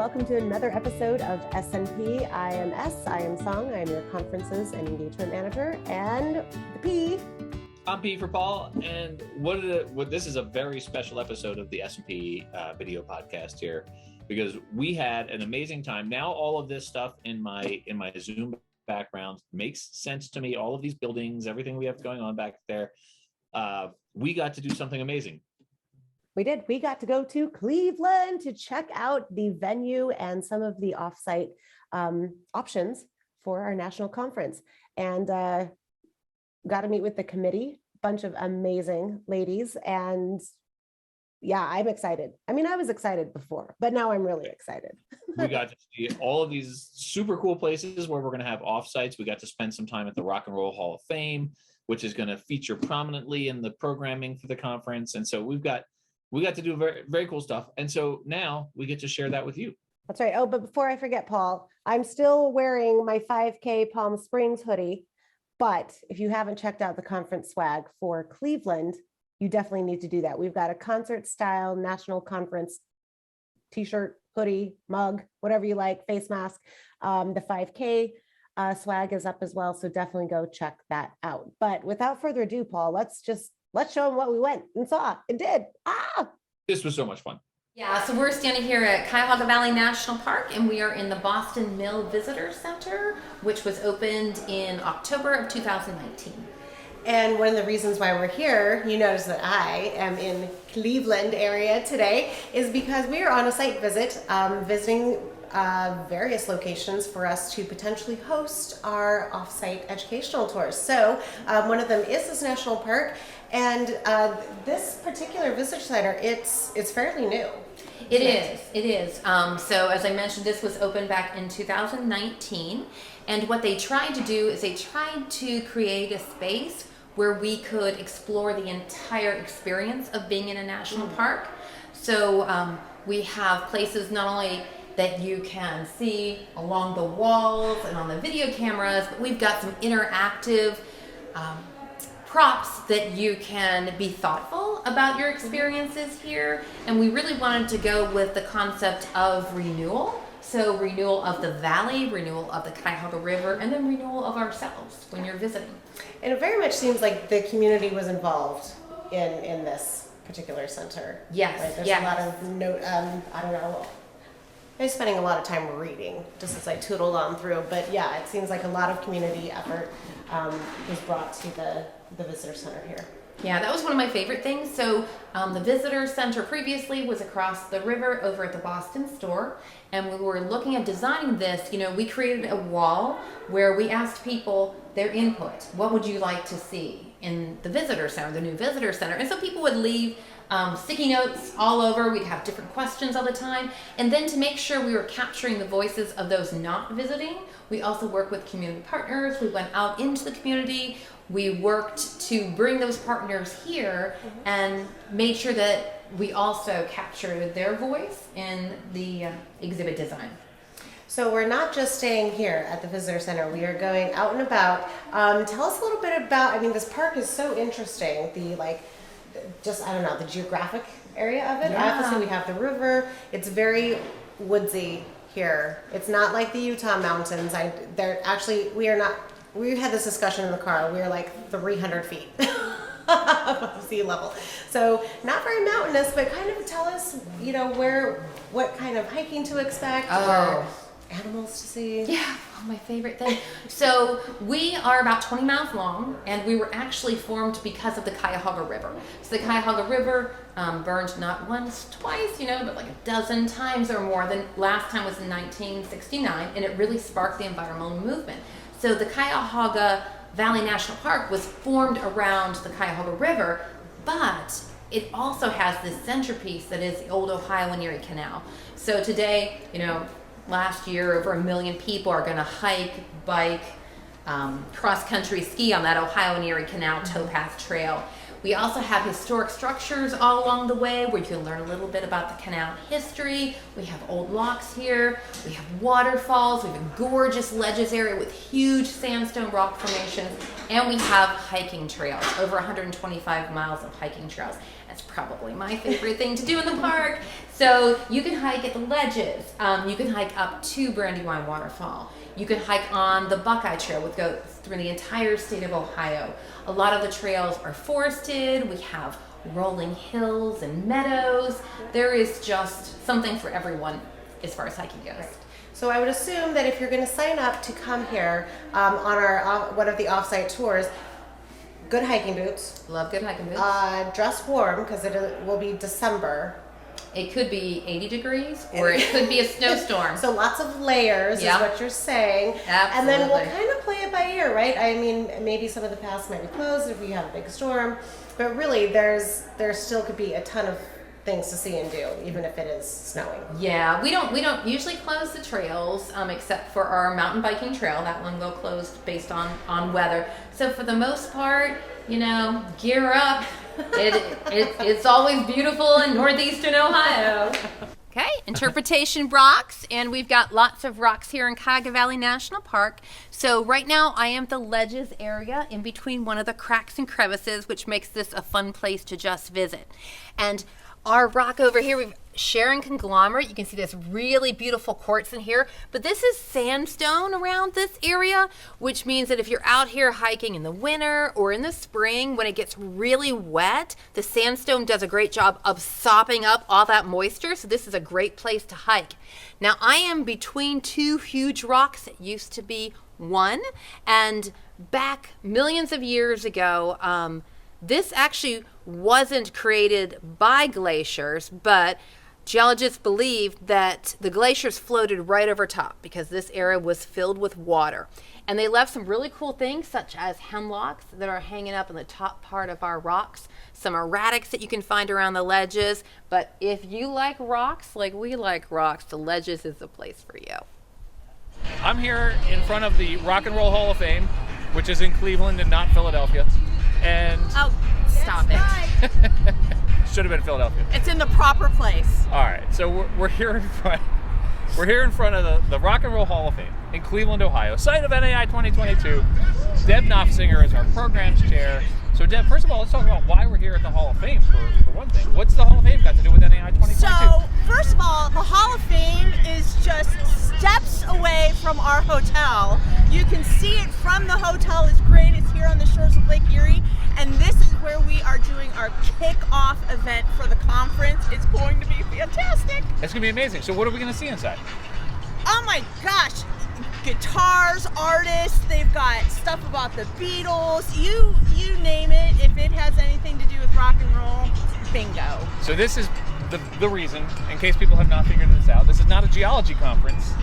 welcome to another episode of SNP. I am I am Song. I am your conferences and engagement manager, and the P. I'm P for Paul, and this is a very special episode of the S&P video podcast here, because we had an amazing time. Now all of this stuff in my Zoom background makes sense to me. All of these buildings, everything we have going on back there. We got to do something amazing. We did. We got to go to Cleveland to check out the venue and some of the offsite options for our national conference, and got to meet with the committee, bunch of amazing ladies, and yeah, I'm excited. I mean, I was excited before, but now I'm really excited. We got to see all of these super cool places where we're going to have offsites. We got to spend some time at the Rock and Roll Hall of Fame, which is going to feature prominently in the programming for the conference, and so we got to do very, very cool stuff. And so now we get to share that with you. That's right. Oh, but before I forget, Paul, I'm still wearing my 5K Palm Springs hoodie. But if you haven't checked out the conference swag for Cleveland, you definitely need to do that. We've got a concert style national conference t-shirt, hoodie, mug, whatever you like, face mask. The 5K swag is up as well. So definitely go check that out. But without further ado, Paul, let's show them what we went and saw and did. This was so much fun. Yeah, so we're standing here at Cuyahoga Valley National Park, and we are in the Boston Mill Visitor Center, which was opened in October of 2019. And one of the reasons why we're here, you notice that I am in Cleveland area today, is because we are on a site visit, visiting various locations for us to potentially host our offsite educational tours. So one of them is this national park, and this particular visitor center, it's fairly new. It is. So as I mentioned, this was opened back in 2019, and what they tried to do is they tried to create a space where we could explore the entire experience of being in a national park. So we have places not only that you can see along the walls and on the video cameras, but we've got some interactive props that you can be thoughtful about your experiences here. And we really wanted to go with the concept of renewal. So renewal of the valley, renewal of the Cuyahoga River, and then renewal of ourselves when you're visiting. And it very much seems like the community was involved in this particular center. Yes, right? There's yes. a lot of I don't know. I was spending a lot of time reading just as I tootled on through, but yeah, it seems like a lot of community effort was brought to the visitor center here. Yeah, that was one of my favorite things. So the visitor center previously was across the river over at the Boston store, and we were looking at designing this. We created a wall where we asked people their input. What would you like to see in the visitor center, the new visitor center? And so people would leave sticky notes all over. We'd have different questions all the time. And then to make sure we were capturing the voices of those not visiting, we also work with community partners. We went out into the community. We worked to bring those partners here and made sure that we also captured their voice in the exhibit design. So we're not just staying here at the visitor center. We are going out and about. Tell us a little bit about, this park is so interesting. The the geographic had of it. Yeah. Obviously we have the river. It's very woodsy here. It's not like the Utah mountains. We had this discussion in the car. We were like 300 feet above sea level. So not very mountainous, but kind of tell us, what kind of hiking to expect or animals to see. Yeah, my favorite thing. So we are about 20 miles long, and we were actually formed because of the Cuyahoga River. So the Cuyahoga River burned not once, twice, but like a dozen times or more. The last time was in 1969, and it really sparked the environmental movement. So the Cuyahoga Valley National Park was formed around the Cuyahoga River, but it also has this centerpiece that is the old Ohio and Erie Canal. So today, last year, over 1 million people are going to hike, bike, cross-country ski on that Ohio and Erie Canal towpath trail. We also have historic structures all along the way where you can learn a little bit about the canal history. We have old locks here. We have waterfalls. We have a gorgeous ledges area with huge sandstone rock formations. And we have hiking trails, over 125 miles of hiking trails. That's probably my favorite thing to do in the park. So you can hike at the ledges. You can hike up to Brandywine Waterfall. You can hike on the Buckeye Trail, which goes through the entire state of Ohio. A lot of the trails are forested. We have rolling hills and meadows. There is just something for everyone as far as hiking goes. Right. So I would assume that if you're going to sign up to come here on our one of the offsite tours, good hiking boots. Love good hiking boots. Dress warm because it will be December. It could be 80 degrees or it could be a snowstorm. So lots of layers is what you're saying. Absolutely. And then we'll kind of play it by ear, right? I mean, maybe some of the paths might be closed if we have a big storm, but really there still could be a ton of things to see and do, even if it is snowing. Yeah, we don't usually close the trails except for our mountain biking trail. That one will close based on weather. So for the most part, gear up. It's always beautiful in northeastern Ohio. Okay, interpretation rocks, and we've got lots of rocks here in Cuyahoga Valley National Park. So right now I am at the ledges area in between one of the cracks and crevices, which makes this a fun place to just visit. And our rock over here, we've Sharon conglomerate. You can see this really beautiful quartz in here, but this is sandstone around this area, which means that if you're out here hiking in the winter or in the spring when it gets really wet, the sandstone does a great job of sopping up all that moisture. So this is a great place to hike. Now I am between two huge rocks that used to be one, and back millions of years ago, this actually wasn't created by glaciers, but geologists believe that the glaciers floated right over top because this area was filled with water. And they left some really cool things such as hemlocks that are hanging up in the top part of our rocks, some erratics that you can find around the ledges. But if you like rocks like we like rocks, the ledges is the place for you. I'm here in front of the Rock and Roll Hall of Fame, which is in Cleveland and not Philadelphia. And oh, stop it. Should have been Philadelphia. It's in the proper place. All right, so we're here in front. We're here in front of the Rock and Roll Hall of Fame in Cleveland, Ohio, site of NAI 2022. Deb Knopfsinger is our programs chair. So Deb, first of all, let's talk about why we're here at the Hall of Fame for one thing. What's the Hall of Fame got to do with NAI 2022? So, first of all, the Hall of Fame is just steps away from our hotel. You can see it from the hotel. It's great. It's here on the shores of Lake Erie. And this is where we are doing our kick-off event for the conference. It's going to be fantastic. It's going to be amazing. So what are we going to see inside? Oh my gosh. Guitars, artists, they've got stuff about the Beatles, you name it. If it has anything to do with rock and roll, bingo. So this is the reason, in case people have not figured this out, this is not a geology conference.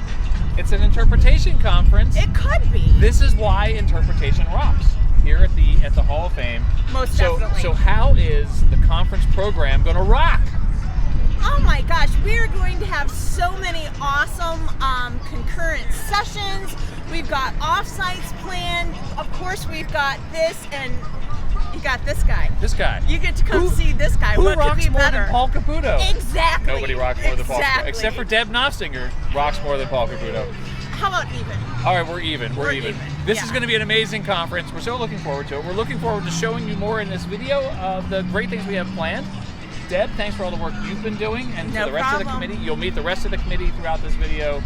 It's an interpretation conference. It could be. This is why interpretation rocks here at the Hall of Fame. Most definitely. So how is the conference program going to rock? Oh my gosh, we are going to have so many awesome concurrent sessions. We've got offsites planned. Of course, we've got this, and you got this guy. This guy. You get to come see this guy. Who what rocks could be more better? than Paul Caputo? Exactly. Nobody rocks more than Paul Caputo. Except for Deb Knopfsinger rocks more than Paul Caputo. How about even? All right, we're even. We're even. This is going to be an amazing conference. We're so looking forward to it. We're looking forward to showing you more in this video of the great things we have planned. Deb, thanks for all the work you've been doing, and no to the rest problem. of the committee. You'll meet the rest of the committee throughout this video.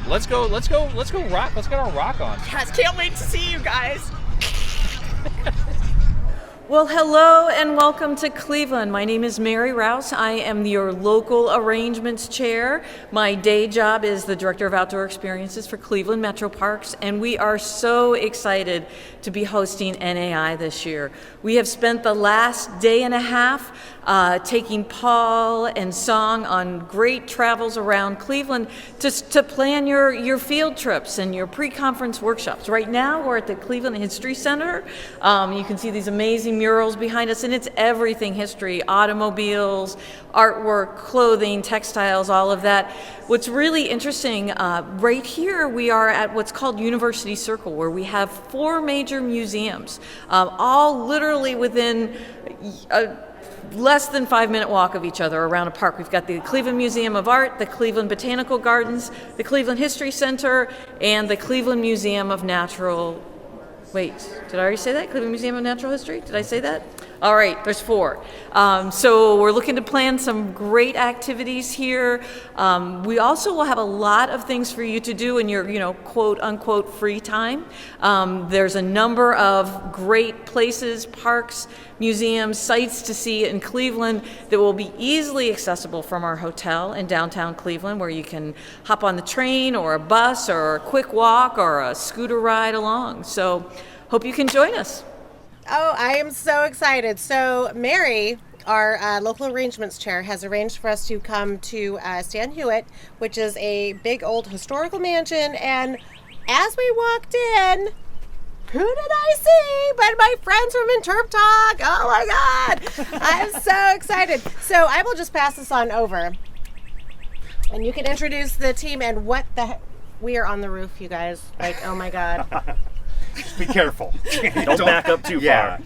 Let's go rock. Let's get our rock on. Yes, can't wait to see you guys. Well, hello and welcome to Cleveland. My name is Mary Rouse. I am your local arrangements chair. My day job is the Director of Outdoor Experiences for Cleveland Metro Parks, and we are so excited to be hosting NAI this year. We have spent the last day and a half taking Paul and Song on great travels around Cleveland to plan your field trips and your pre-conference workshops. Right now, we're at the Cleveland History Center. You can see these amazing murals behind us, and it's everything history, automobiles, artwork, clothing, textiles, all of that. What's really interesting, right here we are at what's called University Circle, where we have 4 major museums, all literally within less than 5-minute walk of each other around a park. We've got the Cleveland Museum of Art, the Cleveland Botanical Gardens, the Cleveland History Center, and the Cleveland Museum of Natural... Wait, did I already say that? Cleveland Museum of Natural History? Did I say that? All right, there's 4. So we're looking to plan some great activities here. We also will have a lot of things for you to do in your, quote unquote, free time. There's a number of great places, parks, museums, sites to see in Cleveland that will be easily accessible from our hotel in downtown Cleveland, where you can hop on the train or a bus or a quick walk or a scooter ride along. So hope you can join us. Oh, I am so excited. So Mary, our local arrangements chair, has arranged for us to come to Stan Hewitt, which is a big old historical mansion. And as we walked in, who did I see but my friends from Interp Talk? Oh my God. I'm so excited. So I will just pass this on over. And you can introduce the team and what the we are on the roof, you guys. Like, oh my God. Just be careful. Don't back up too far.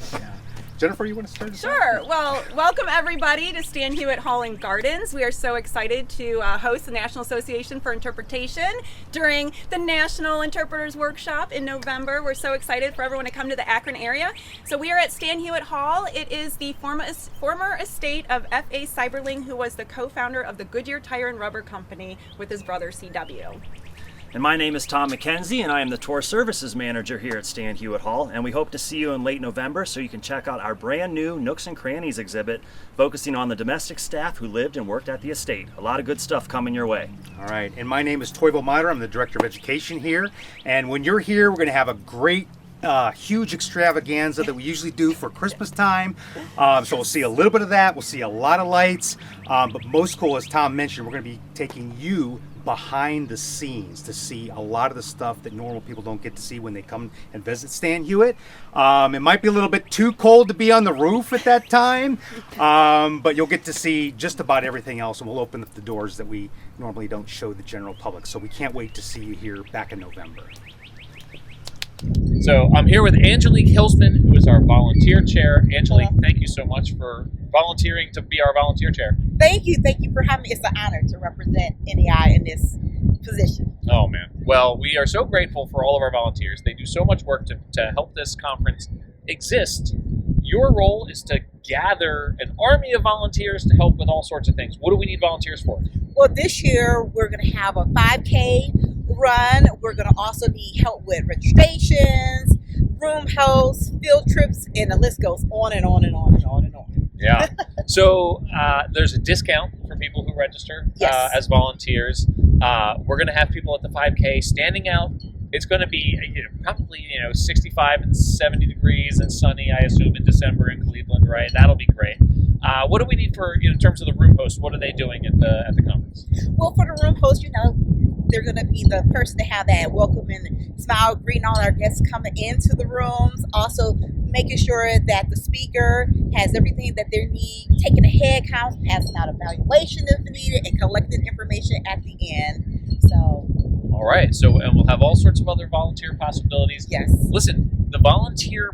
Jennifer, you want to start? Sure. Well, welcome everybody to Stan Hewitt Hall and Gardens. We are so excited to host the National Association for Interpretation during the National Interpreters Workshop in November. We're so excited for everyone to come to the Akron area. So we are at Stan Hewitt Hall. It is the former estate of F.A. Cyberling, who was the co-founder of the Goodyear Tire and Rubber Company with his brother C.W. And my name is Tom McKenzie, and I am the Tour Services Manager here at Stan Hewitt Hall, and we hope to see you in late November so you can check out our brand new Nooks and Crannies exhibit focusing on the domestic staff who lived and worked at the estate. A lot of good stuff coming your way. All right, and my name is Toivo Mater. I'm the Director of Education here, and when you're here, we're going to have a great huge extravaganza that we usually do for Christmas time. So we'll see a little bit of that. We'll see a lot of lights, but most cool, as Tom mentioned, we're going to be taking you behind the scenes to see a lot of the stuff that normal people don't get to see when they come and visit Stan Hewitt. It might be a little bit too cold to be on the roof at that time, but you'll get to see just about everything else, and we'll open up the doors that we normally don't show the general public. So we can't wait to see you here back in November. So I'm here with Angelique Hilsman, who is our volunteer chair. Angelique, thank you so much for volunteering to be our volunteer chair. Thank you for having me. It's an honor to represent NEI in this position. Oh man, well, we are so grateful for all of our volunteers. They do so much work to help this conference exist. Your role is to gather an army of volunteers to help with all sorts of things. What do we need volunteers for? Well, this year we're going to have a 5K run. We're going to also need help with registrations, room hosts, field trips, and the list goes on and on and on and on and on. Yeah. So there's a discount for people who register as volunteers. We're going to have people at the 5K standing out. It's going to be probably 65 and 70 degrees and sunny, I assume, in December in Cleveland, right? That'll be great. What do we need for in terms of the room hosts? What are they doing at the conference? Well, for the room host, they're going to be the person to have that welcome and smile, greeting all our guests coming into the rooms. Also, making sure that the speaker has everything that they need, taking a head count, passing out evaluation if needed, and collecting information at the end. So. All right. So, and we'll have all sorts of other volunteer possibilities. Yes. Listen, the volunteer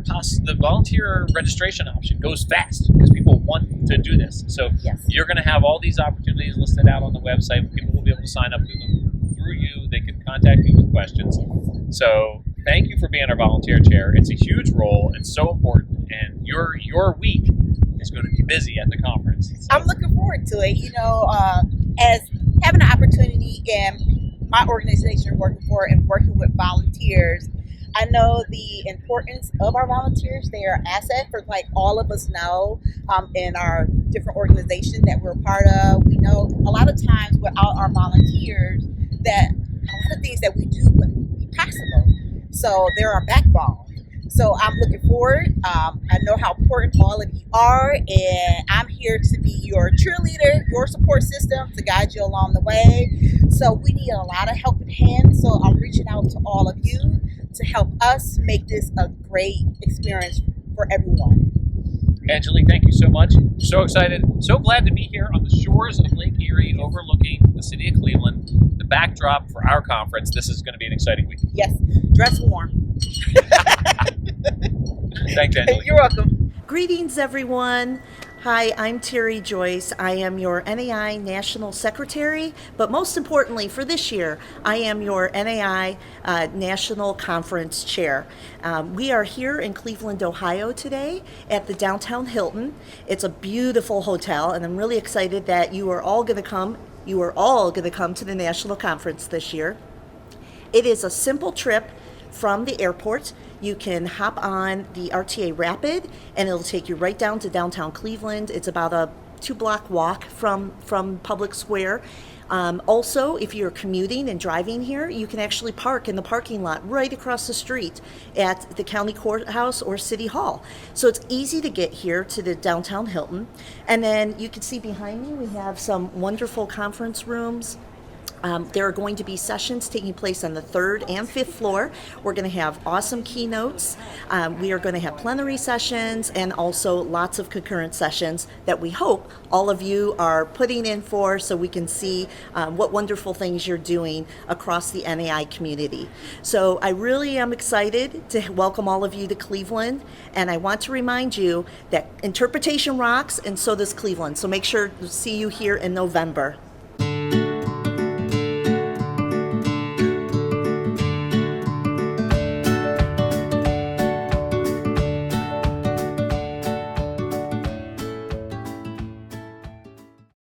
registration option goes fast because people want to do this. So you're going to have all these opportunities listed out on the website. People will be able to sign up through you. They can contact you with questions. So thank you for being our volunteer chair. It's a huge role. It's so important. And your week is going to be busy at the conference. So. I'm looking forward to it. As having an opportunity in my organization working with volunteers, I know the importance of our volunteers. They are an asset for all of us know in our different organizations that we're a part of. We know a lot of times without our volunteers that a lot of things that we do wouldn't be possible. So they're our backbone. So I'm looking forward. I know how important all of you are, and I'm here to be your cheerleader, your support system to guide you along the way. So we need a lot of helping hands. So I'm reaching out to all of you to help us make this a great experience for everyone. Angelique, thank you so much. We're so excited. So glad to be here on the shores of Lake Erie overlooking the city of Cleveland, the backdrop for our conference. This is going to be an exciting week. Yes, dress warm. Thanks, Angelique. You're welcome. Greetings, everyone. Hi, I'm Terry Joyce. I am your NAI National Secretary, but most importantly for this year, I am your NAI National Conference Chair. We are here in Cleveland, Ohio today at the Downtown Hilton. It's a beautiful hotel, and I'm really excited that you are all going to come. You are all going to come to the National Conference this year. It is a simple trip from the airport. You can hop on the RTA Rapid and it'll take you right down to downtown Cleveland. It's about a 2-block walk from Public Square. Also, if you're commuting and driving here, you can actually park in the parking lot right across the street at the county courthouse or city hall. So it's easy to get here to the downtown Hilton. And then you can see behind me, we have some wonderful conference rooms. There are going to be sessions taking place on the 3rd and 5th floor. We're going to have awesome keynotes. We are going to have plenary sessions and also lots of concurrent sessions that we hope all of you are putting in for, so we can see what wonderful things you're doing across the NAI community. So I really am excited to welcome all of you to Cleveland, and I want to remind you that interpretation rocks and so does Cleveland. So make sure to see you here in November.